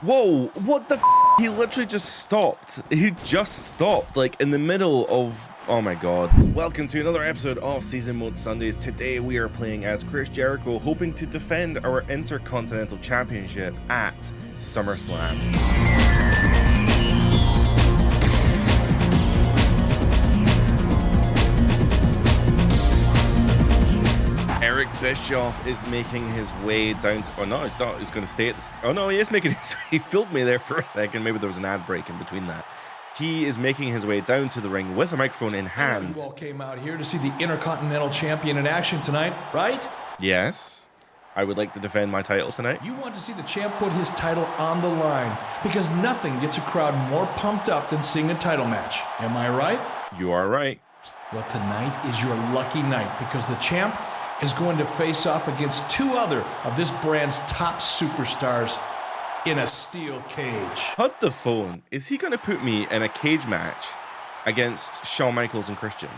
Whoa, what the f? He literally just stopped. He just stopped, like, in the middle of... Oh my god. Welcome to another episode of Season Mode Sundays. Today we are playing as Chris Jericho, hoping to defend our Intercontinental Championship at SummerSlam. Bischoff is making his way down to... Oh no, it's not. He's going to stay at the... Oh no, he is making his way... He filmed me there for a second. Maybe there was an ad break in between that. He is making his way down to the ring with a microphone in hand. You all came out here to see the Intercontinental Champion in action tonight, right? Yes. I would like to defend my title tonight. You want to see the champ put his title on the line because nothing gets a crowd more pumped up than seeing a title match. Am I right? You are right. Well, tonight is your lucky night because the champ is going to face off against two other of this brand's top superstars in a steel cage. Hud the phone. Is he going to put me in a cage match against Shawn Michaels and Christian?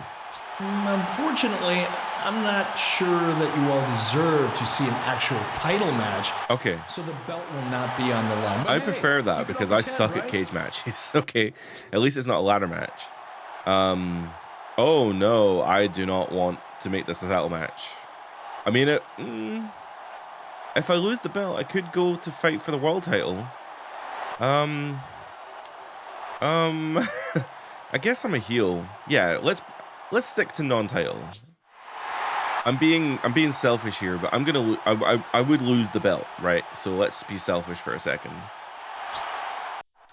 Unfortunately, I'm not sure that you all deserve to see an actual title match. Okay. So the belt will not be on the line. But I prefer that because I suck at cage matches. Okay. At least it's not a ladder match. Oh no, I do not want to make this a title match. I mean, if I lose the belt, I could go to fight for the world title. I guess I'm a heel. Yeah, let's stick to non-title. I'm being selfish here, but I would lose the belt, right? So let's be selfish for a second.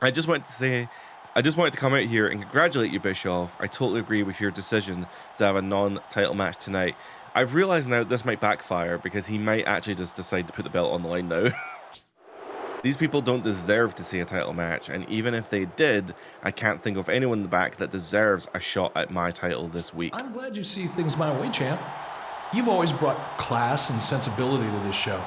I just wanted to come out here and congratulate you, Bischoff. I totally agree with your decision to have a non-title match tonight. I've realized now this might backfire because he might actually just decide to put the belt on the line now. These people don't deserve to see a title match, and even if they did, I can't think of anyone in the back that deserves a shot at my title this week. I'm glad you see things my way, champ. You've always brought class and sensibility to this show.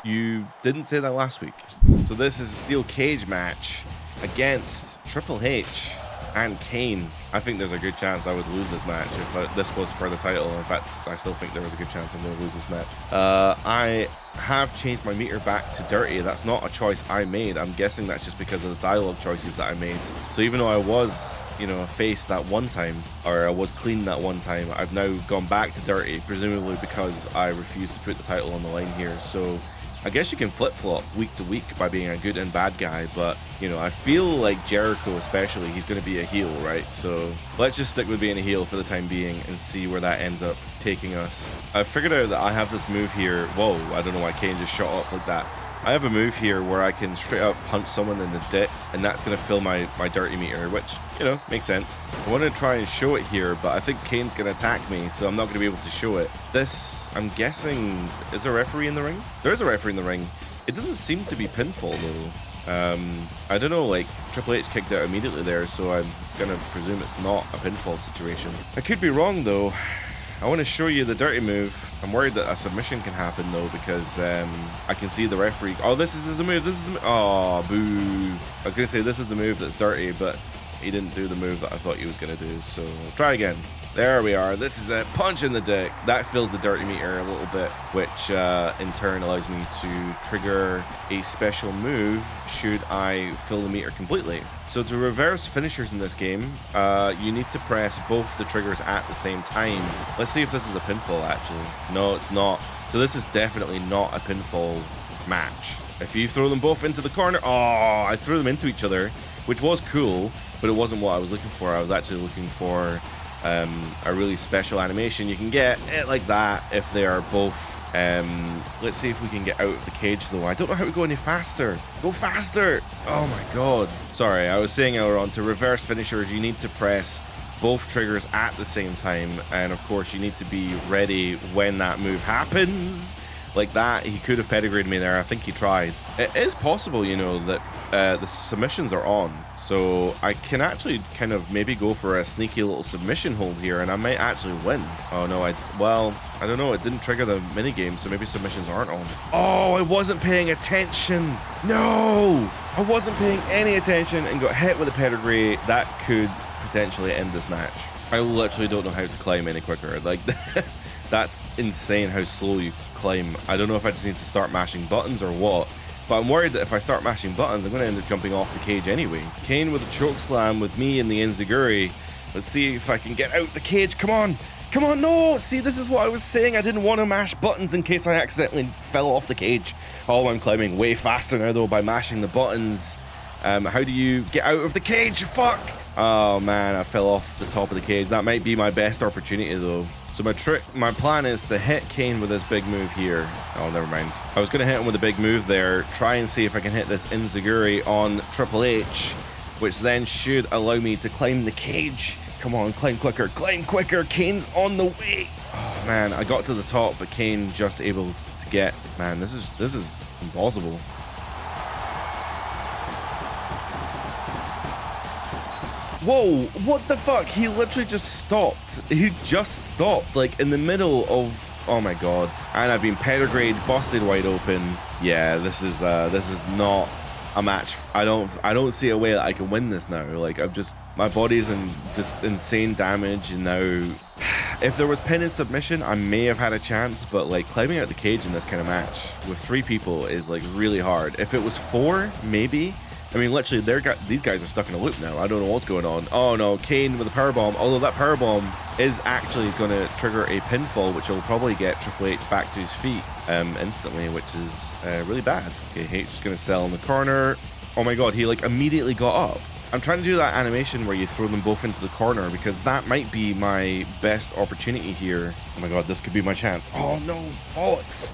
You didn't say that last week. So this is a steel cage match against Triple H and Kane. I think there's a good chance I would lose this match if this was for the title. In fact, I still think there was a good chance I'm going to lose this match. I have changed my meter back to dirty. That's not a choice I made. I'm guessing that's just because of the dialogue choices that I made. So even though I was, a face that one time, or I was clean that one time, I've now gone back to dirty, presumably because I refused to put the title on the line here. So I guess you can flip-flop week to week by being a good and bad guy, but, I feel like Jericho especially, he's going to be a heel, right? So let's just stick with being a heel for the time being and see where that ends up taking us. I figured out that I have this move here. Whoa, I don't know why Kane just shot up like that. I have a move here where I can straight up punch someone in the dick, and that's going to fill my dirty meter, which, makes sense. I want to try and show it here, but I think Kane's going to attack me, so I'm not going to be able to show it. This, I'm guessing, is a referee in the ring? There is a referee in the ring. It doesn't seem to be pinfall, though. I don't know, like, Triple H kicked out immediately there, so I'm going to presume it's not a pinfall situation. I could be wrong, though. I want to show you the dirty move. I'm worried that a submission can happen though because I can see the referee. Oh, this is the move. This is the. Oh, boo! I was gonna say this is the move that's dirty, but he didn't do the move that I thought he was gonna do. So try again. There we are. This is a punch in the dick. That fills the dirty meter a little bit, which in turn allows me to trigger a special move should I fill the meter completely. So to reverse finishers in this game, you need to press both the triggers at the same time. Let's see if this is a pinfall actually. No, it's not. So this is definitely not a pinfall match. If you throw them both into the corner, oh, I threw them into each other, which was cool, but it wasn't what I was looking for. I was actually looking for a really special animation. You can get it like that if they are both. Let's see if we can get out of the cage though. I don't know how to go any faster. Go faster! Oh my god. Sorry, I was saying earlier on, to reverse finishers you need to press both triggers at the same time, and of course you need to be ready when that move happens. Like that, he could have pedigreed me there. I think he tried. It is possible, that the submissions are on. So I can actually kind of maybe go for a sneaky little submission hold here, and I might actually win. Oh no, I don't know. It didn't trigger the minigame, so maybe submissions aren't on. Oh, I wasn't paying attention. No, I wasn't paying any attention and got hit with a pedigree. That could potentially end this match. I literally don't know how to climb any quicker. Like, that's insane how slow you climb. I don't know if I just need to start mashing buttons or what, but I'm worried that if I start mashing buttons, I'm going to end up jumping off the cage anyway. Kane with a choke slam with me in the enziguri. Let's see if I can get out the cage. Come on. Come on, no! See, this is what I was saying. I didn't want to mash buttons in case I accidentally fell off the cage. Oh, I'm climbing way faster now, though, by mashing the buttons. How do you get out of the cage? Fuck! Oh, man, I fell off the top of the cage. That might be my best opportunity, though. So my plan is to hit Kane with this big move here. Oh, never mind. I was going to hit him with a big move there. Try and see if I can hit this enziguri on Triple H, which then should allow me to climb the cage. Come on, climb quicker, climb quicker. Kane's on the way. Oh man, I got to the top, but Kane just able to get. Man, this is impossible. Whoa, what the fuck? He literally just stopped. He just stopped, like in the middle of. Oh my god. And I've been pedigree busted wide open. Yeah, this is not a match. I don't see a way that I can win this now. Like my body's in just insane damage, and now if there was pin and submission, I may have had a chance, but like climbing out the cage in this kind of match with 3 people is like really hard. If it was 4, maybe. I mean, literally, these guys are stuck in a loop now. I don't know what's going on. Oh no, Kane with a powerbomb. Although that powerbomb is actually going to trigger a pinfall, which will probably get Triple H back to his feet instantly, which is really bad. Okay, H is going to sell in the corner. Oh my god, he like immediately got up. I'm trying to do that animation where you throw them both into the corner because that might be my best opportunity here. Oh my god, this could be my chance. Oh no, bollocks.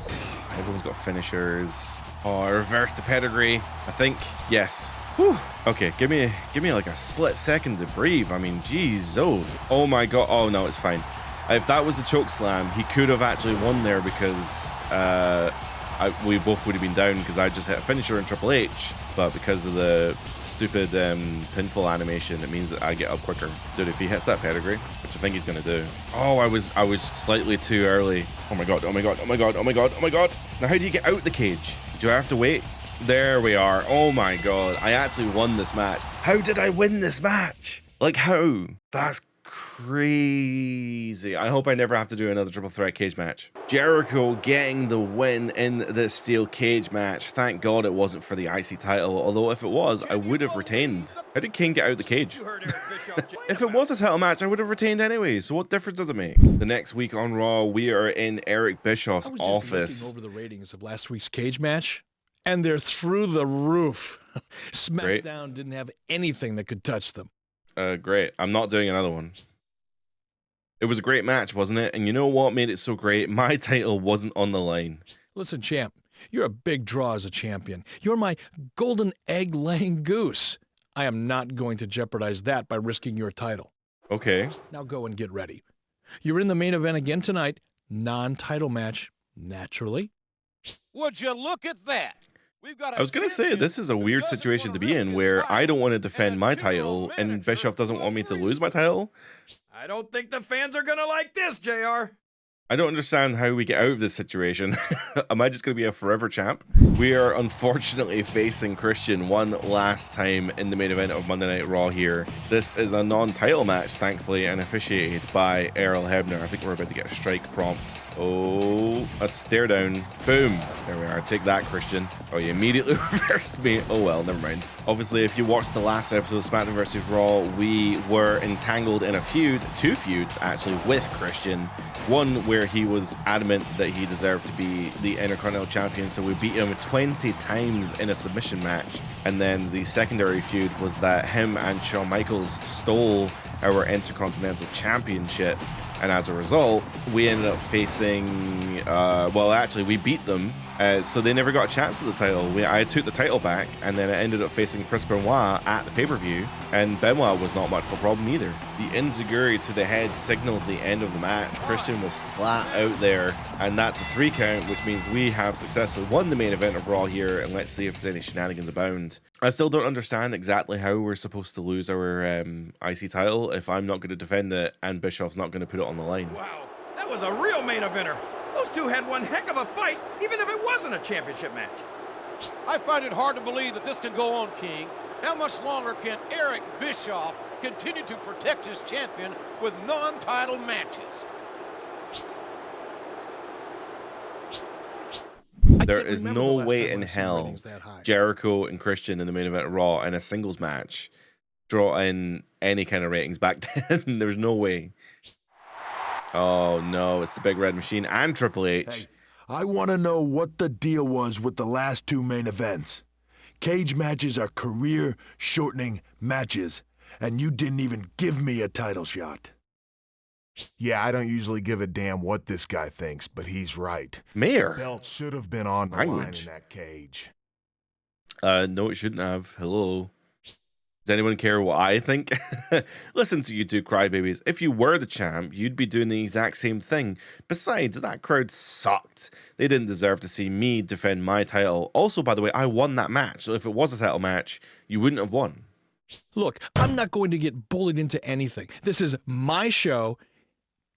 Everyone's got finishers. Oh, I reversed the pedigree. I think, yes. Whew. Okay, give me like a split second to breathe. I mean, geez, oh my god. Oh no, it's fine. If that was the choke slam, he could have actually won there because we both would have been down because I just hit a finisher in Triple H. But because of the stupid pinfall animation, it means that I get up quicker. Dude, if he hits that pedigree, which I think he's gonna do. Oh, I was slightly too early. Oh my god, oh my god, oh my god, oh my god, oh my god. Now how do you get out the cage? Do I have to wait? There we are. Oh my god, I actually won this match. How did I win this match? Like how? That's crazy. I hope I never have to do another triple threat cage match. Jericho getting the win in this steel cage match. Thank God it wasn't for the IC title, although if it was, I would have retained. How did King get out of the cage? If it was a title match, I would have retained anyway, so what difference does it make? The next week on Raw, we are in Eric Bischoff's office. Over the ratings of last week's cage match, and they're through the roof. SmackDown didn't have anything that could touch them. Great. I'm not doing another one. It was a great match, wasn't it? And you know what made it so great? My title wasn't on the line. Listen, champ, you're a big draw as a champion. You're my golden egg-laying goose. I am not going to jeopardize that by risking your title. Okay. Now go and get ready. You're in the main event again tonight. Non-title match, naturally. Would you look at that? I was going to say, this is a weird situation to be in where I don't want to defend my title and Bischoff doesn't want me to lose my title. I don't think the fans are going to like this, JR. I don't understand how we get out of this situation. Am I just going to be a forever champ? We are unfortunately facing Christian one last time in the main event of Monday Night Raw here. This is a non-title match, thankfully, and officiated by Earl Hebner. I think we're about to get a strike prompt. Oh, let's stare down. Boom. There we are. Take that, Christian. Oh, you immediately reversed me. Oh, well, never mind. Obviously, if you watched the last episode of SmackDown vs. Raw, we were entangled in a feud, 2 feuds, actually, with Christian. One where he was adamant that he deserved to be the Intercontinental Champion, so we beat him 20 times in a submission match. And then the secondary feud was that him and Shawn Michaels stole our Intercontinental Championship. And as a result, we ended up facing, well, actually, we beat them. So they never got a chance at the title. I took the title back, and then I ended up facing Chris Benoit at the pay-per-view, and Benoit was not much of a problem either. The enziguri to the head signals the end of the match. Christian was flat out there, and that's a 3 count, which means we have successfully won the main event of Raw here, and let's see if there's any shenanigans abound. I still don't understand exactly how we're supposed to lose our IC title if I'm not going to defend it and Bischoff's not going to put it on the line. Wow, that was a real main eventer. Those two had one heck of a fight, even if it wasn't a championship match. I find it hard to believe that this can go on, King. How much longer can Eric Bischoff continue to protect his champion with non-title matches? There can't is remember no the last way time in I've seen hell ratings that high. Jericho and Christian in the main event of Raw in a singles match draw in any kind of ratings back then. There's no way. Oh no, it's the Big Red Machine and Triple H. Hey, I want to know what the deal was with the last two main events. Cage matches are career-shortening matches, and you didn't even give me a title shot. Yeah, I don't usually give a damn what this guy thinks, but he's right. Mayor. Belt should have been on the line Language. in that cage. No, it shouldn't have. Hello. Does anyone care what I think? Listen to you two crybabies. If you were the champ, you'd be doing the exact same thing. Besides, that crowd sucked. They didn't deserve to see me defend my title. Also, by the way, I won that match. So if it was a title match, you wouldn't have won. Look, I'm not going to get bullied into anything. This is my show,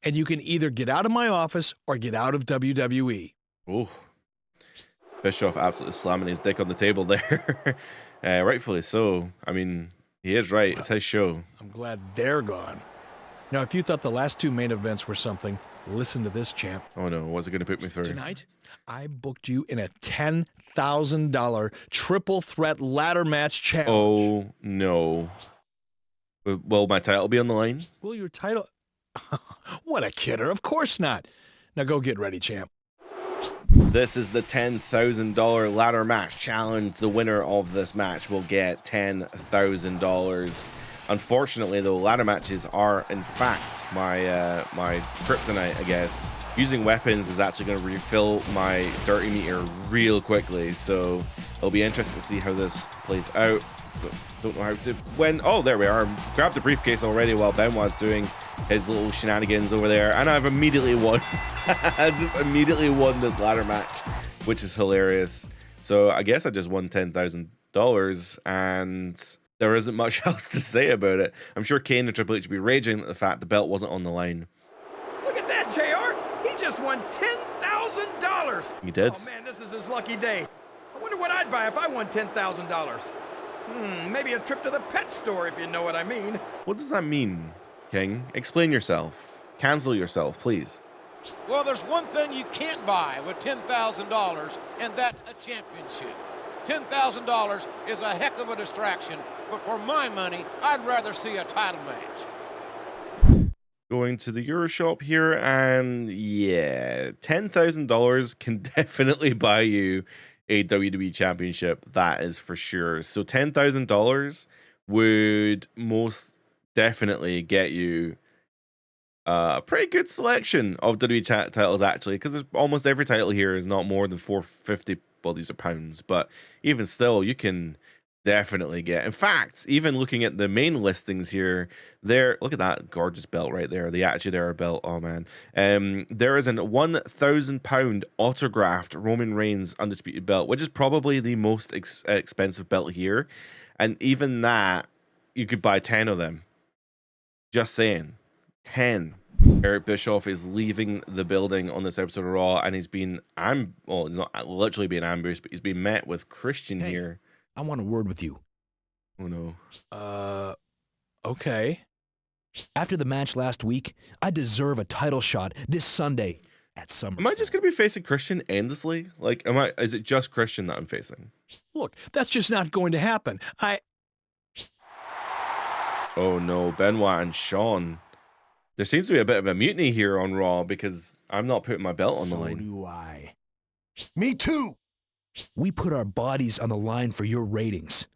and you can either get out of my office or get out of WWE. Oh. Bischoff absolutely slamming his dick on the table there. Rightfully so. I mean, he is right. It's his show. I'm glad they're gone. Now, if you thought the last two main events were something, listen to this, champ. Oh no, what's it going to put me through? Tonight, I booked you in a $10,000 triple threat ladder match challenge. Oh no. Will my title be on the line? Will your title... What a kidder. Of course not. Now go get ready, champ. This is the $10,000 ladder match challenge. The winner of this match will get $10,000. Unfortunately, though, ladder matches are, in fact, my kryptonite, I guess. Using weapons is actually going to refill my dirty meter real quickly, so it'll be interesting to see how this plays out. Don't know how to when. Oh, there we are. Grabbed the briefcase already while Benoit's doing his little shenanigans over there, and I've immediately won. I just immediately won this ladder match, which is hilarious. So I guess I just won $10,000, and there isn't much else to say about it. I'm sure Kane and Triple H would be raging at the fact the belt wasn't on the line. Look at that, JR. He just won $10,000. He did. Oh, man, this is his lucky day. I wonder what I'd buy if I won $10,000. Maybe a trip to the pet store, if you know what I mean. What does that mean, King? Explain yourself. Cancel yourself, please. Well, there's one thing you can't buy with $10,000, and that's a championship. $10,000 is a heck of a distraction, but for my money, I'd rather see a title match. Going to the Euroshop here, and yeah, $10,000 can definitely buy you a WWE championship, that is for sure. So $10,000 would most definitely get you a pretty good selection of WWE titles, actually, because there's almost every title here is not more than $450. Well, these are pounds, but even still, you can definitely get. In fact, even looking at the main listings here, there, look at that gorgeous belt right there, the Attitude Era belt. Oh man, there is an £1,000 autographed Roman Reigns Undisputed belt, which is probably the most expensive belt here, and even that you could buy 10 of them. Just saying, 10. Eric Bischoff is leaving the building on this episode of Raw, and he's been well, he's not literally being ambushed, but he's been met with Christian here. I want a word with you. Oh no. Okay. After the match last week, I deserve a title shot this Sunday at SummerSlam. Am I just gonna be facing Christian endlessly? Like, is it just Christian that I'm facing? Look, that's just not going to happen. Oh no, Benoit and Shawn. There seems to be a bit of a mutiny here on Raw because I'm not putting my belt on the line. So do I. Me too. We put our bodies on the line for your ratings.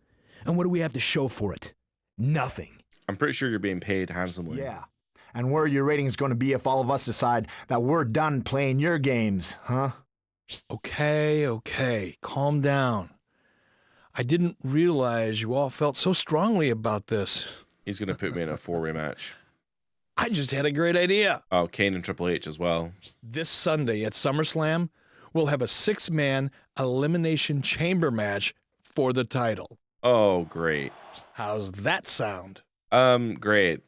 And what do we have to show for it? Nothing. I'm pretty sure you're being paid handsomely. Yeah. And where are your ratings going to be if all of us decide that we're done playing your games, huh? Okay. Calm down. I didn't realize you all felt so strongly about this. He's gonna put me in a 4-way match. I just had a great idea. Oh, Kane and Triple H as well. This Sunday at SummerSlam, we'll have a 6-man elimination chamber match for the title. Oh, great. How's that sound? Great.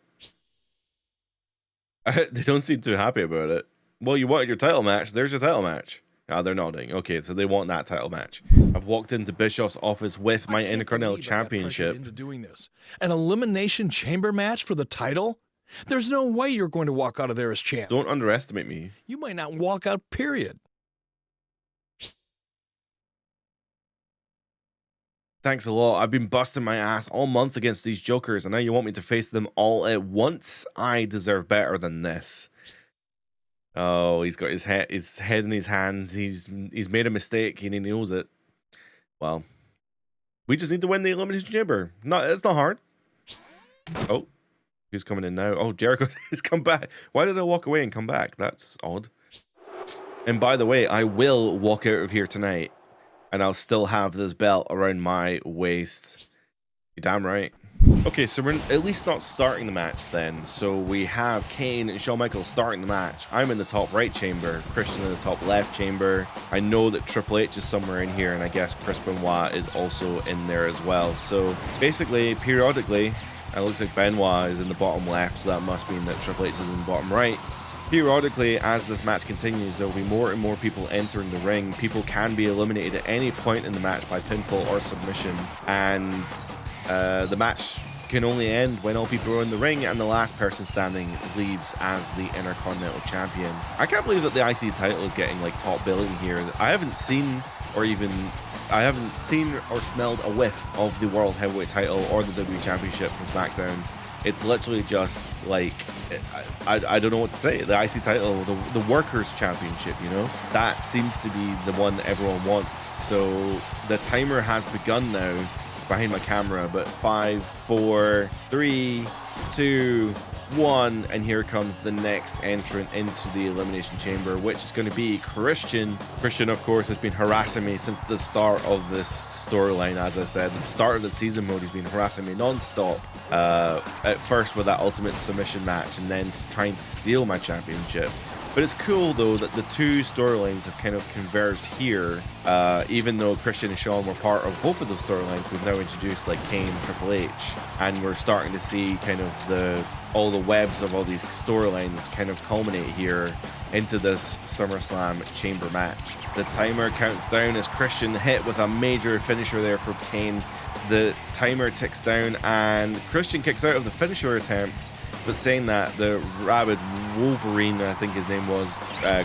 They don't seem too happy about it. Well, you wanted your title match. There's your title match. Oh, they're nodding. Okay, so they want that title match. I've walked into Bischoff's office with my Intercontinental Championship. Into doing this. An elimination chamber match for the title? There's no way you're going to walk out of there as champ. Don't underestimate me. You might not walk out, period. Thanks a lot. I've been busting my ass all month against these jokers, and now you want me to face them all at once? I deserve better than this. Oh, he's got his head in his hands. He's made a mistake and he knows it. Well, we just need to win the Elimination Chamber. It's not hard. Oh, who's coming in now? Oh, Jericho has come back. Why did I walk away and come back? That's odd. And by the way, I will walk out of here tonight, and I'll still have this belt around my waist. You're damn right. Okay, so we're at least not starting the match then. So we have Kane and Shawn Michaels starting the match. I'm in the top right chamber, Christian in the top left chamber. I know that Triple H is somewhere in here, and I guess Chris Benoit is also in there as well. So basically, periodically, it looks like Benoit is in the bottom left, so that must mean that Triple H is in the bottom right. Periodically, as this match continues, there will be more and more people entering the ring. People can be eliminated at any point in the match by pinfall or submission, and the match can only end when all people are in the ring and the last person standing leaves as the Intercontinental Champion. I can't believe that the IC title is getting like top billing here. I haven't seen or smelled a whiff of the World Heavyweight title or the WWE Championship from SmackDown. It's literally just like, I don't know what to say. The IC title, the Workers' Championship, you know? That seems to be the one that everyone wants. So the timer has begun now. It's behind my camera, but 5, 4, 3, 2, 1, and here comes the next entrant into the Elimination Chamber, which is going to be Christian. Christian, of course, has been harassing me since the start of this storyline. As I said, the start of the season mode, he's been harassing me non-stop. At first with that Ultimate Submission match, and then trying to steal my championship. But it's cool, though, that the two storylines have kind of converged here. Even though Christian and Shawn were part of both of those storylines, we've now introduced like Kane and Triple H, and we're starting to see kind of all the webs of all these storylines kind of culminate here into this SummerSlam chamber match. The timer counts down as Christian hit with a major finisher there for Kane. The timer ticks down and Christian kicks out of the finisher attempt, but saying that, the rabid Wolverine, I think his name was,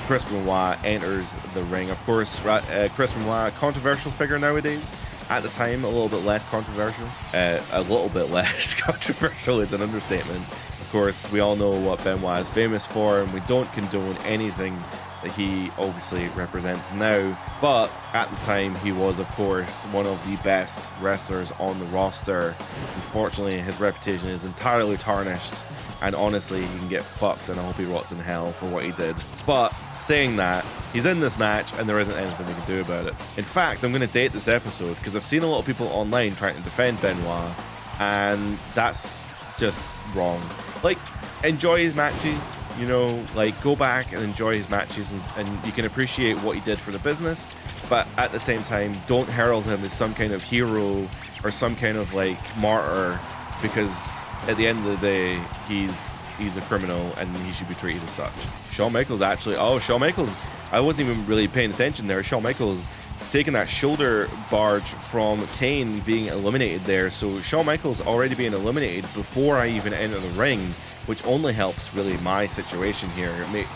Chris Benoit, enters the ring. Of course, Chris Benoit, a controversial figure nowadays. At the time, a little bit less controversial. A little bit less controversial is an understatement. Of course, we all know what Benoit is famous for, and we don't condone anything that he obviously represents now. But at the time, he was, of course, one of the best wrestlers on the roster. Unfortunately, his reputation is entirely tarnished, and honestly, he can get fucked, and I hope he rots in hell for what he did. But saying that, he's in this match, and there isn't anything we can do about it. In fact, I'm going to date this episode, because I've seen a lot of people online trying to defend Benoit, and that's just wrong. Like, enjoy his matches, you know, like go back and enjoy his matches, and you can appreciate what he did for the business, but at the same time, don't herald him as some kind of hero or some kind of like martyr, because at the end of the day, he's a criminal and he should be treated as such. Shawn Michaels actually, Shawn Michaels, I wasn't even really paying attention there. Shawn Michaels taking that shoulder barge from Kane being eliminated there. So Shawn Michaels already being eliminated before I even enter the ring, which only helps really my situation here.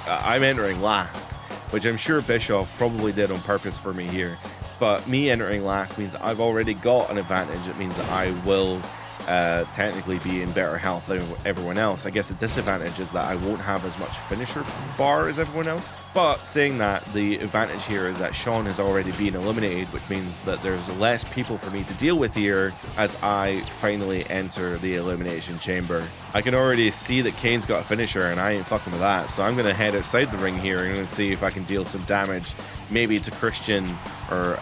I'm entering last, which I'm sure Bischoff probably did on purpose for me here. But me entering last means I've already got an advantage. It means that I will technically be in better health than everyone else. I guess the disadvantage is that I won't have as much finisher bar as everyone else. But saying that, the advantage here is that Shawn has already been eliminated, which means that there's less people for me to deal with here as I finally enter the Elimination Chamber. I can already see that Kane's got a finisher, and I ain't fucking with that. So I'm going to head outside the ring here and I'm going to see if I can deal some damage, maybe to Christian or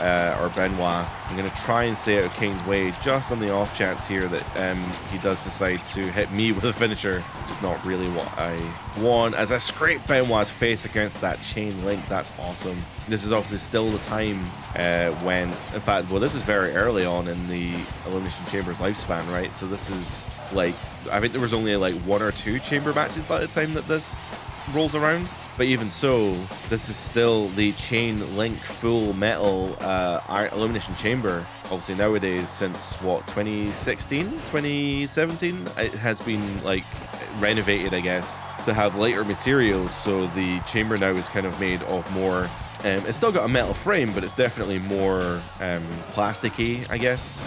Benoit. I'm going to try and stay out of Kane's way just on the off chance here that he does decide to hit me with a finisher, which is not really what I want. As I scrape Benoit's face against that chain link, that's awesome. This is obviously still the time when, in fact, well, this is very early on in the Elimination Chamber's lifespan, right? So this is like, I think there was only like 1 or 2 chamber matches by the time that this rolls around. But even so, this is still the chain link full metal Elimination Chamber. Obviously nowadays, since what, 2016, 2017, it has been like renovated, I guess, to have lighter materials. So the chamber now is kind of made of more It's still got a metal frame, but it's definitely more plasticky, I guess.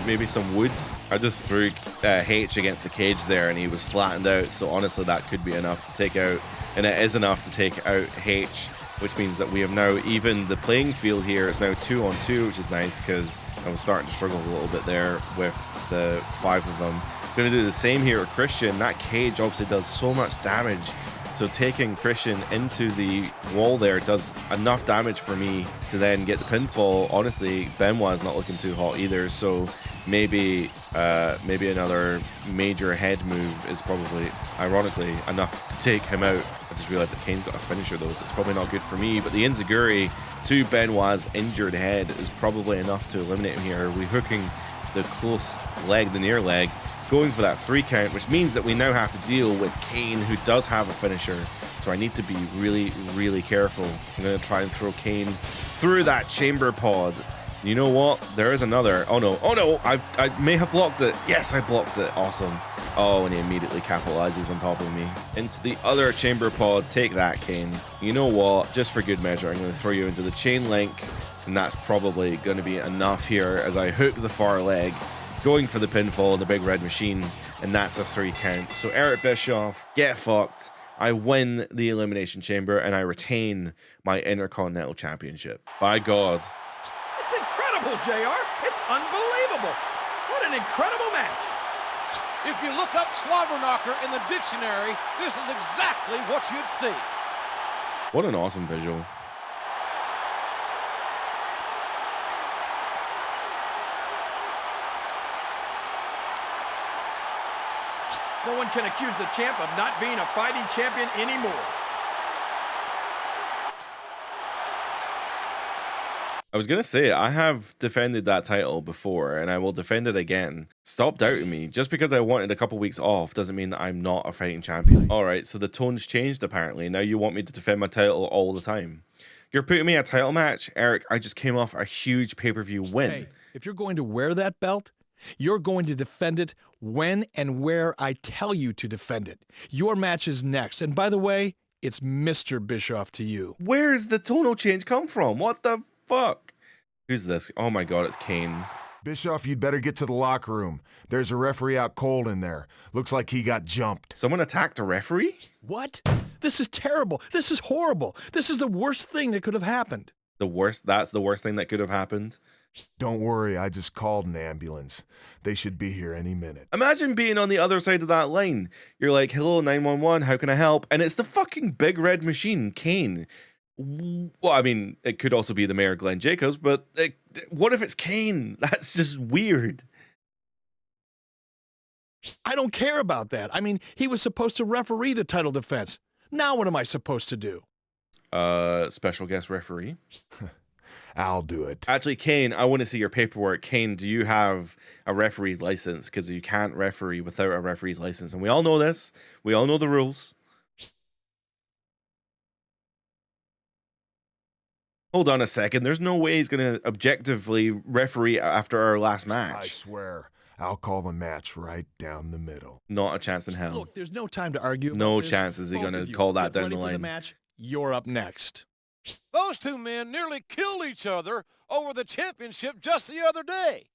Maybe some wood. I just threw H against the cage there, and he was flattened out. So honestly, that could be enough to take out, and it is enough to take out H, which means that we have now even the playing field here. It's now 2-on-2, which is nice because I was starting to struggle a little bit there with the 5 of them. Going to do the same here with Christian. That cage obviously does so much damage. So taking Christian into the wall there does enough damage for me to then get the pinfall. Honestly, Benoit's not looking too hot either, so maybe another major head move is probably, ironically, enough to take him out. I just realized that Kane's got a finisher though, so it's probably not good for me, but the Enziguri to Benoit's injured head is probably enough to eliminate him here. We're hooking the close leg, the near leg, going for that 3 count, which means that we now have to deal with Kane, who does have a finisher. So I need to be really, really careful. I'm going to try and throw Kane through that chamber pod. You know what? There is another. Oh no, I may have blocked it. Yes, I blocked it. Awesome. Oh, and he immediately capitalizes on top of me. Into the other chamber pod. Take that, Kane. You know what? Just for good measure, I'm going to throw you into the chain link, and that's probably going to be enough here as I hook the far leg, going for the pinfall in the big red machine, and that's a 3 count. So Eric Bischoff, get fucked. I win the Elimination Chamber, and I retain my Intercontinental Championship. By God. It's incredible, JR. It's unbelievable. What an incredible match. If you look up Slobberknocker in the dictionary, this is exactly what you'd see. What an awesome visual. No one can accuse the champ of not being a fighting champion anymore. I was going to say, I have defended that title before, and I will defend it again. Stop doubting me. Just because I wanted a couple weeks off doesn't mean that I'm not a fighting champion. Alright, so the tone's changed apparently. Now you want me to defend my title all the time. You're putting me in a title match? Eric, I just came off a huge pay-per-view win. Hey, if you're going to wear that belt, you're going to defend it when and where I tell you to defend it. Your match is next. And by the way, it's Mr. Bischoff to you. Where's the tonal change come from? What the fuck? Who's this? Oh my god, it's Kane. Bischoff, you'd better get to the locker room. There's a referee out cold in there. Looks like he got jumped. Someone attacked a referee? What? This is terrible. This is horrible. This is the worst thing that could have happened. The worst? That's the worst thing that could have happened? Don't worry, I just called an ambulance. They should be here any minute. Imagine being on the other side of that line. You're like, hello, 911, how can I help? And it's the fucking big red machine, Kane. Well, I mean, it could also be the mayor, Glenn Jacobs, but what if it's Kane? That's just weird. I don't care about that. I mean, he was supposed to referee the title defense. Now what am I supposed to do? Special guest referee? I'll do it. Actually, Kane, I want to see your paperwork. Kane, do you have a referee's license? Because you can't referee without a referee's license. And we all know this. We all know the rules. Hold on a second. There's no way he's going to objectively referee after our last match. I swear, I'll call the match right down the middle. Not a chance in hell. Look, there's no time to argue. No about this. chance is he Both going of to you call that get down the ready for line. match. You're up next. Those two men nearly killed each other over the championship just the other day.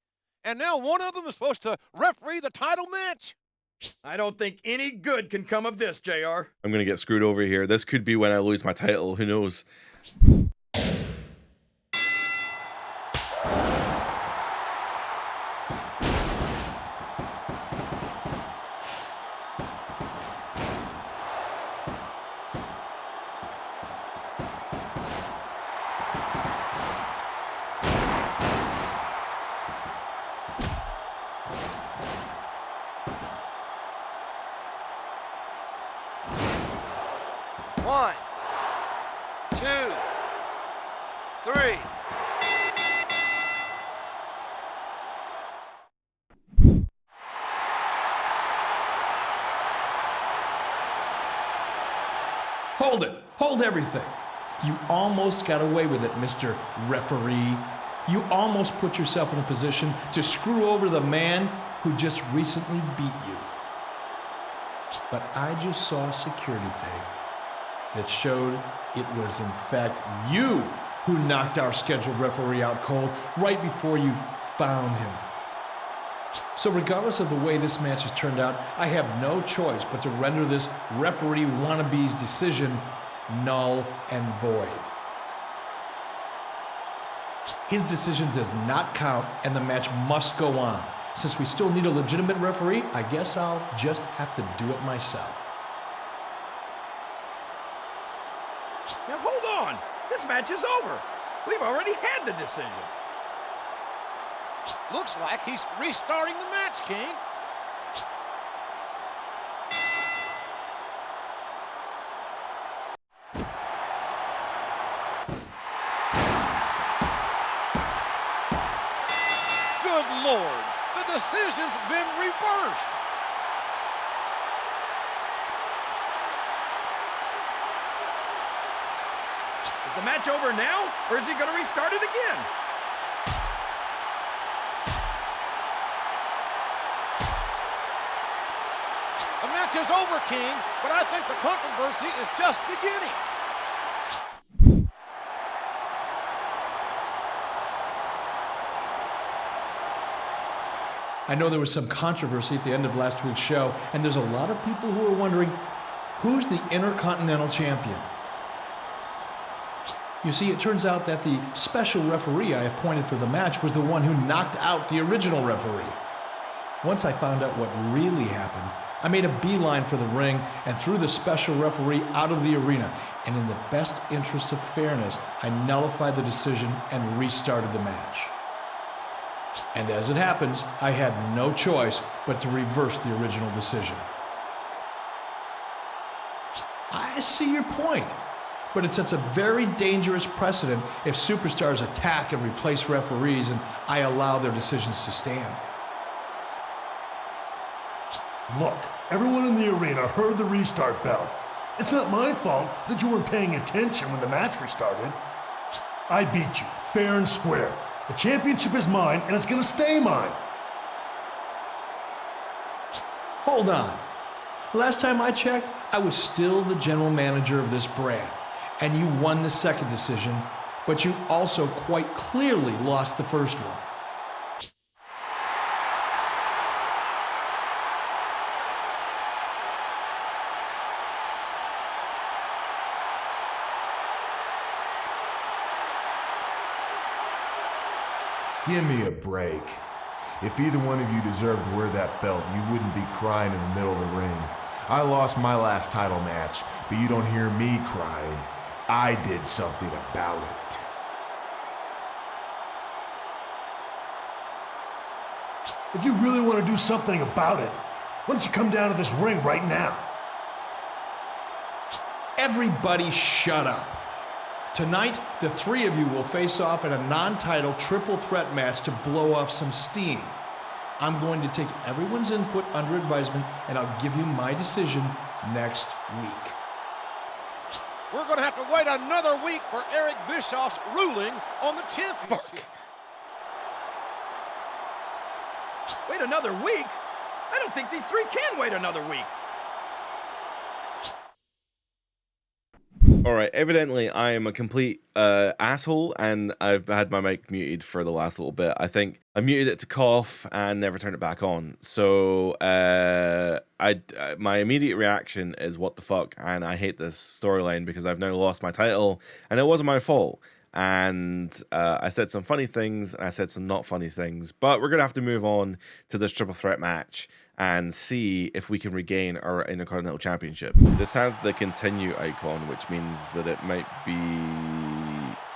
And now one of them is supposed to referee the title match? I don't think any good can come of this, JR. I'm going to get screwed over here. This could be when I lose my title. Who knows? One, two, three. Hold it. Hold everything. You almost got away with it, Mr. Referee. You almost put yourself in a position to screw over the man who just recently beat you. But I just saw security tape, that showed it was in fact you who knocked our scheduled referee out cold right before you found him. So regardless of the way this match has turned out, I have no choice but to render this referee wannabe's decision null and void. His decision does not count and the match must go on. Since we still need a legitimate referee, I guess I'll just have to do it myself. Now hold on. This match is over. We've already had the decision. Looks like he's restarting the match, King. Good Lord, the decision's been reversed. Is the match over now, or is he going to restart it again? The match is over, King, but I think the controversy is just beginning. I know there was some controversy at the end of last week's show, and there's a lot of people who are wondering, who's the Intercontinental Champion? You see, it turns out that the special referee I appointed for the match was the one who knocked out the original referee. Once I found out what really happened, I made a beeline for the ring and threw the special referee out of the arena. And in the best interest of fairness, I nullified the decision and restarted the match. And as it happens, I had no choice but to reverse the original decision. I see your point, but it sets a very dangerous precedent if superstars attack and replace referees and I allow their decisions to stand. Look, everyone in the arena heard the restart bell. It's not my fault that you weren't paying attention when the match restarted. I beat you, fair and square. The championship is mine, and it's gonna stay mine. Hold on. Last time I checked, I was still the general manager of this brand, and you won the second decision, but you also quite clearly lost the first one. Give me a break. If either one of you deserved to wear that belt, you wouldn't be crying in the middle of the ring. I lost my last title match, but you don't hear me crying. I did something about it. If you really want to do something about it, why don't you come down to this ring right now? Everybody shut up. Tonight, the three of you will face off in a non-title triple threat match to blow off some steam. I'm going to take everyone's input under advisement, and I'll give you my decision next week. We're going to have to wait another week for Eric Bischoff's ruling on the championship. Wait another week? I don't think these three can wait another week. Alright, evidently I am a complete asshole, and I've had my mic muted for the last little bit. I think I muted it to cough and never turned it back on. So my immediate reaction is what the fuck, and I hate this storyline because I've now lost my title, and it wasn't my fault. And I said some funny things, and I said some not funny things, but we're going to have to move on to this triple threat match and see if we can regain our Intercontinental Championship. This has the continue icon, which means that it might be...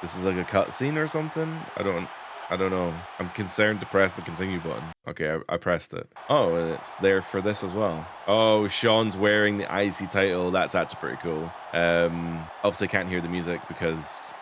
This is like a cutscene or something? I don't know. I'm concerned to press the continue button. Okay, I pressed it. Oh, and it's there for this as well. Oh, Sean's wearing the IC title. That's actually pretty cool. Obviously can't hear the music because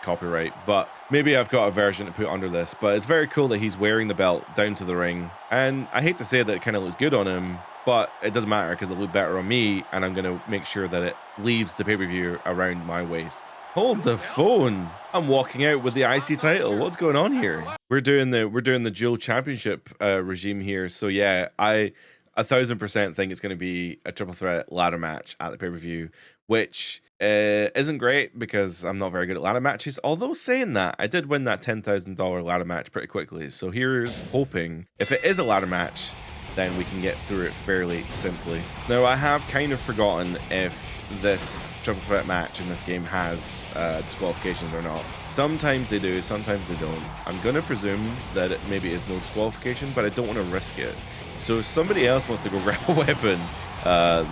copyright, but maybe I've got a version to put under this. But it's very cool that he's wearing the belt down to the ring. And I hate to say that it kind of looks good on him, but it doesn't matter because it looks better on me, and I'm going to make sure that it leaves the pay-per-view around my waist. Hold the phone. I'm walking out with the IC title. What's going on here? We're doing the dual championship regime here. So yeah, I 1000% think it's going to be a triple threat ladder match at the pay-per-view, which isn't great because I'm not very good at ladder matches. Although saying that, I did win that $10,000 ladder match pretty quickly. So here's hoping if it is a ladder match, then we can get through it fairly simply. Now, I have kind of forgotten if this triple threat match in this game has disqualifications or not. Sometimes they do, sometimes they don't. I'm gonna presume that it maybe is no disqualification, but I don't want to risk it. So if somebody else wants to go grab a weapon,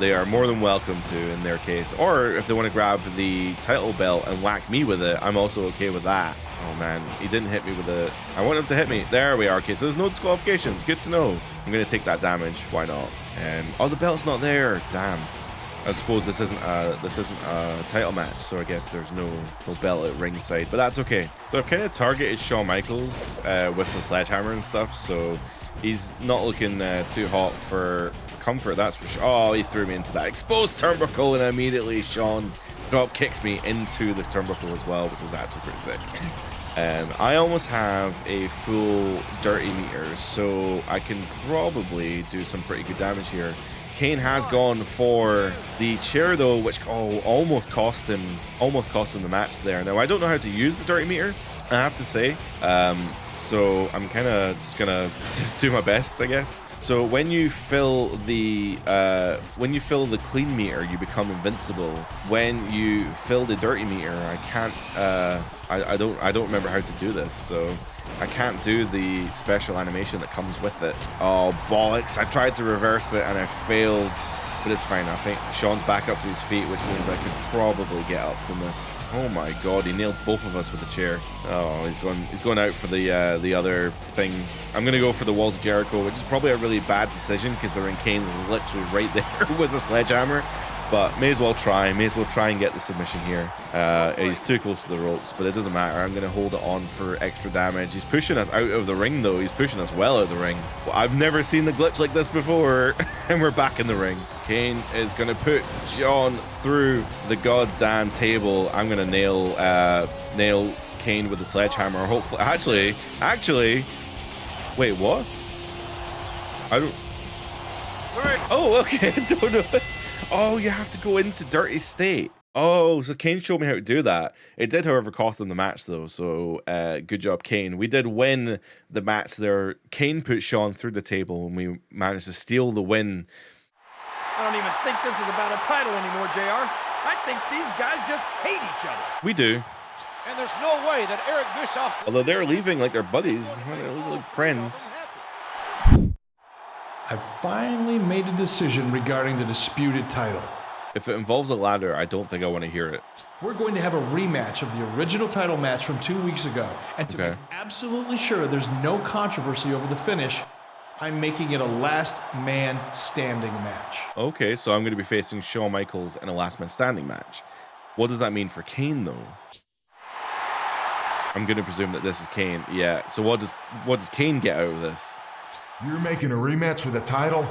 they are more than welcome to in their case. Or if they want to grab the title belt and whack me with it, I'm also okay with that. Oh man, he didn't hit me with it. I want him to hit me. There we are. Okay, so there's no disqualifications. Good to know. I'm gonna take that damage. Why not? Oh, the belt's not there. Damn. I suppose this isn't a title match, so I guess there's no belt at ringside, but that's okay. So I've kind of targeted Shawn Michaels with the sledgehammer and stuff, so he's not looking too hot for comfort, that's for sure. Oh, he threw me into that exposed turnbuckle, and immediately Shawn drop kicks me into the turnbuckle as well, which was actually pretty sick. I almost have a full dirty meter, so I can probably do some pretty good damage here. Kane has gone for the chair though, which almost cost him the match there. Now I don't know how to use the dirty meter, I have to say, so I'm kind of just gonna do my best, I guess. So when you fill the clean meter, you become invincible. When you fill the dirty meter, I can't. I don't remember how to do this, so I can't do the special animation that comes with it. Oh bollocks! I tried to reverse it and I failed, but it's fine. I think Shawn's back up to his feet, which means I could probably get up from this. Oh my god, he nailed both of us with the chair. Oh, he's going out for the other thing. I'm gonna go for the Walls of Jericho, which is probably a really bad decision because they're in Kane's literally right there with a sledgehammer. But may as well try and get the submission here. He's too close to the ropes, but it doesn't matter. I'm going to hold it on for extra damage. He's pushing us out of the ring, though. He's pushing us well out of the ring. Well, I've never seen the glitch like this before, and we're back in the ring. Kane is going to put Shawn through the goddamn table. I'm going to nail Kane with the sledgehammer. Hopefully, actually, wait, what? I don't. Oh, okay. I don't know. Oh, you have to go into dirty state. Oh, so Kane showed me how to do that. It did, however, cost him the match, though. So, good job, Kane. We did win the match there. Kane put Shawn through the table, and we managed to steal the win. I don't even think this is about a title anymore, JR. I think these guys just hate each other. We do. And there's no way that Eric Bischoff... Although they're leaving like they're buddies. They're like friends. I finally made a decision regarding the disputed title. If it involves a ladder, I don't think I want to hear it. We're going to have a rematch of the original title match from 2 weeks ago. And to make absolutely sure there's no controversy over the finish, I'm making it a last man standing match. Okay, so I'm going to be facing Shawn Michaels in a last man standing match. What does that mean for Kane, though? I'm going to presume that this is Kane. Yeah, so what does Kane get out of this? You're making a rematch for the title?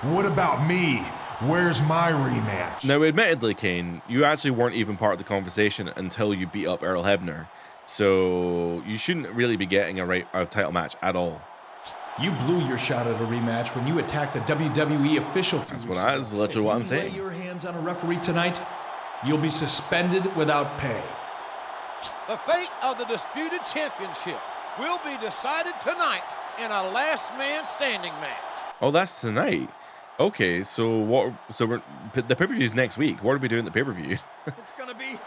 What about me? Where's my rematch? Now, admittedly, Kane, you actually weren't even part of the conversation until you beat up Earl Hebner. So you shouldn't really be getting a title match at all. You blew your shot at a rematch when you attacked the WWE official. That's literally what I'm saying. If you lay your hands on a referee tonight, you'll be suspended without pay. The fate of the disputed championship will be decided tonight in a last man standing match. Oh, that's tonight. Okay, so what? So the pay-per-view is next week. What are we doing at the pay-per-view? It's gonna be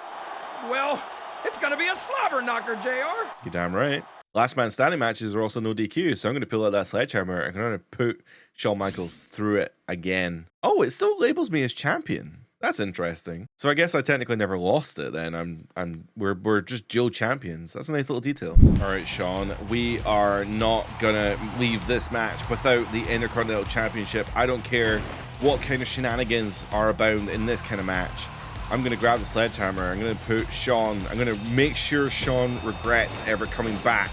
a slobber knocker, JR. You're damn right. Last man standing matches are also no DQ, so I'm going to pull out that sledgehammer and I'm going to put Shawn Michaels through it again. Oh, it still labels me as champion. That's interesting. So I guess I technically never lost it then. We're just dual champions. That's a nice little detail. All right, Shawn, we are not gonna leave this match without the Intercontinental Championship. I don't care what kind of shenanigans are abound in this kind of match. I'm gonna grab the sledgehammer. I'm gonna put Shawn. I'm gonna make sure Shawn regrets ever coming back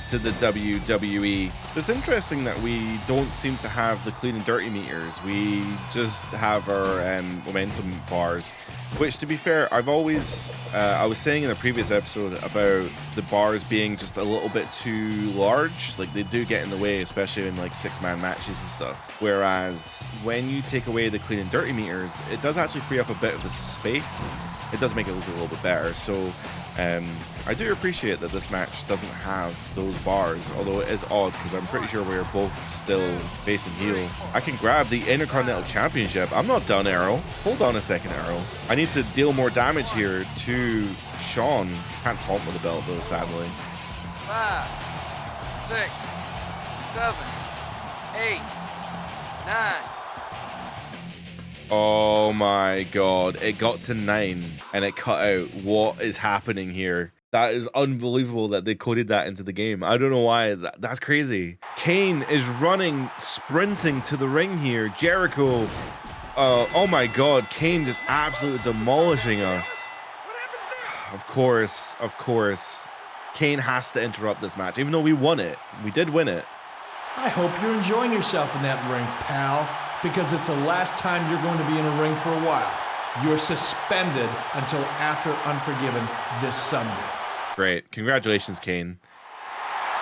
to the WWE. It's interesting that we don't seem to have the clean and dirty meters. We just have our momentum bars, which, to be fair, I've always I was saying in a previous episode about the bars being just a little bit too large. Like, they do get in the way, especially in like 6-man matches and stuff. Whereas when you take away the clean and dirty meters, it does actually free up a bit of the space. it does make it look a little bit better. So I do appreciate that this match doesn't have those bars, although it is odd because I'm pretty sure we're both still facing heel. I can grab the Intercontinental Championship. I'm not done, Errol. Hold on a second, Errol. I need to deal more damage here to Sean. Can't taunt with the belt though, sadly. 5, 6, 7, 8, 9. Oh my god, it got to 9 and it cut out. What is happening here? That is unbelievable that they coded that into the game. I don't know why. That's crazy. Kane is running, sprinting to the ring here. Jericho. Oh my god, Kane just absolutely demolishing us. Of course, of course. Kane has to interrupt this match, even though we won it. We did win it. I hope you're enjoying yourself in that ring, pal, because it's the last time you're going to be in a ring for a while. You're suspended until after Unforgiven this Sunday. Great. Congratulations, Kane.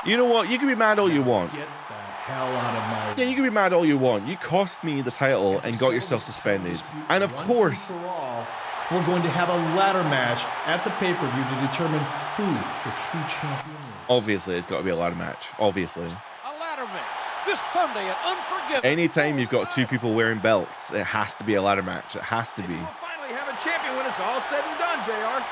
You know what? You can be mad all you want. Get the hell out of my Yeah, you can be mad all you want. You cost me the title and got yourself suspended. And of course, we're going to have a ladder match at the pay-per-view to determine who the true champion is. obviously it's got to be a ladder match. Obviously. A ladder match this Sunday at Unforgiven. Anytime you've got two people wearing belts, it has to be a ladder match. It has to be. We'll finally have a champion when it's all said and done, JR.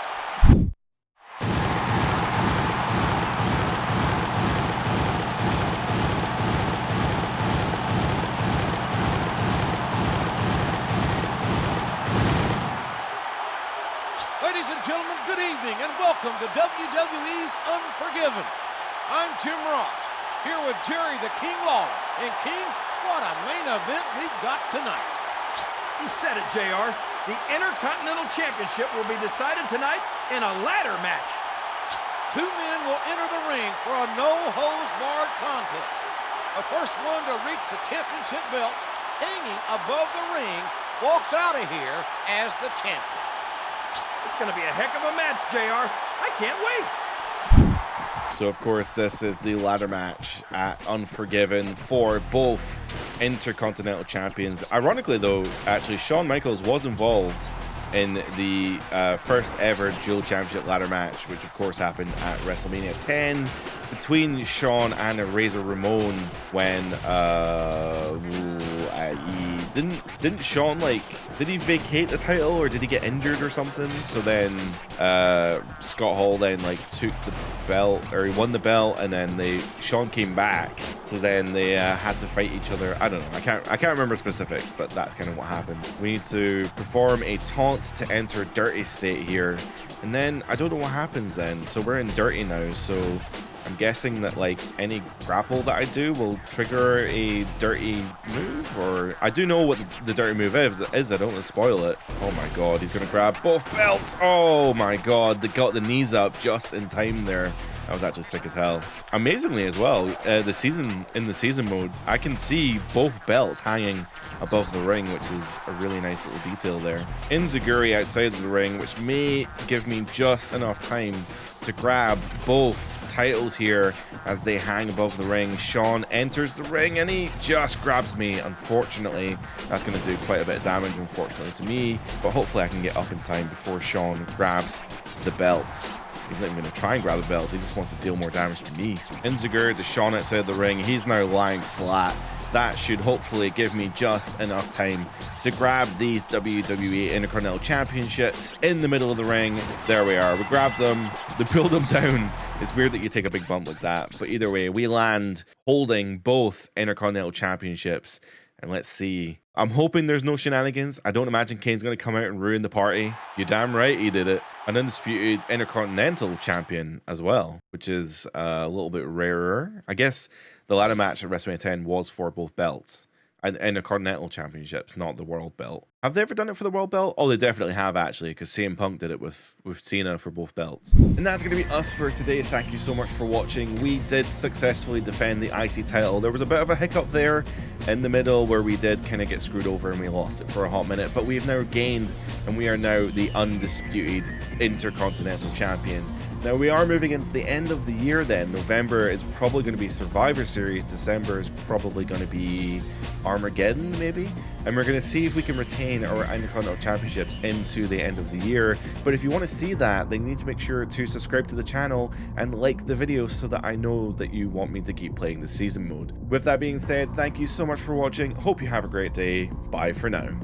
Ladies and gentlemen, good evening and welcome to WWE's Unforgiven. I'm Jim Ross, here with Jerry the King Lawler. And King, what a main event we've got tonight. You said it, JR. The Intercontinental Championship will be decided tonight in a ladder match. Two men will enter the ring for a no-hose-barred contest. The first one to reach the championship belts hanging above the ring walks out of here as the champion. It's going to be a heck of a match, JR. I can't wait. So, of course, this is the ladder match at Unforgiven for both Intercontinental Champions. Ironically, though, actually, Shawn Michaels was involved in the first ever Dual Championship ladder match, which, of course, happened at WrestleMania 10 between Shawn and Razor Ramon when didn't Shawn, like, did he vacate the title or did he get injured or something? So then Scott Hall then like took the belt, or he won the belt, and then Shawn came back, so then they had to fight each other. I don't know, I can't remember specifics, but that's kind of what happened. We need to perform a taunt to enter Dirty State here, and then I don't know what happens then. So we're in Dirty now, so I'm guessing that like any grapple that I do will trigger a dirty move, or I do know what the dirty move is. I don't want to spoil it. Oh my god, he's gonna grab both belts. Oh my god, they got the knees up just in time there. That was actually sick as hell. Amazingly as well, in the season mode, I can see both belts hanging above the ring, which is a really nice little detail there. Enziguri outside of the ring, which may give me just enough time to grab both titles here as they hang above the ring. Shawn enters the ring and he just grabs me. Unfortunately, that's going to do quite a bit of damage, unfortunately, to me, but hopefully I can get up in time before Shawn grabs the belts. He's not even going to try and grab the belts, he just wants to deal more damage to me. Enziguri to Shawn outside the ring, he's now lying flat. That should hopefully give me just enough time to grab these WWE Intercontinental Championships in the middle of the ring. There we are, we grabbed them, they pulled them down. It's weird that you take a big bump like that, but either way, we land holding both Intercontinental Championships. And let's see. I'm hoping there's no shenanigans. I don't imagine Kane's going to come out and ruin the party. You're damn right he did it. An undisputed Intercontinental Champion as well, which is a little bit rarer. I guess the ladder match at WrestleMania 10 was for both belts. And Intercontinental Championships, not the World Belt. Have they ever done it for the World Belt? Oh, they definitely have, actually, because CM Punk did it with Cena for both belts. And that's going to be us for today. Thank you so much for watching. We did successfully defend the IC title. There was a bit of a hiccup there in the middle where we did kind of get screwed over and we lost it for a hot minute, but we've now gained, and we are now the undisputed Intercontinental Champion. Now we are moving into the end of the year then. November is probably going to be Survivor Series. December is probably going to be Armageddon maybe. And we're going to see if we can retain our Intercontinental Championships into the end of the year. But if you want to see that, then you need to make sure to subscribe to the channel and like the video so that I know that you want me to keep playing the season mode. With that being said, thank you so much for watching. Hope you have a great day. Bye for now.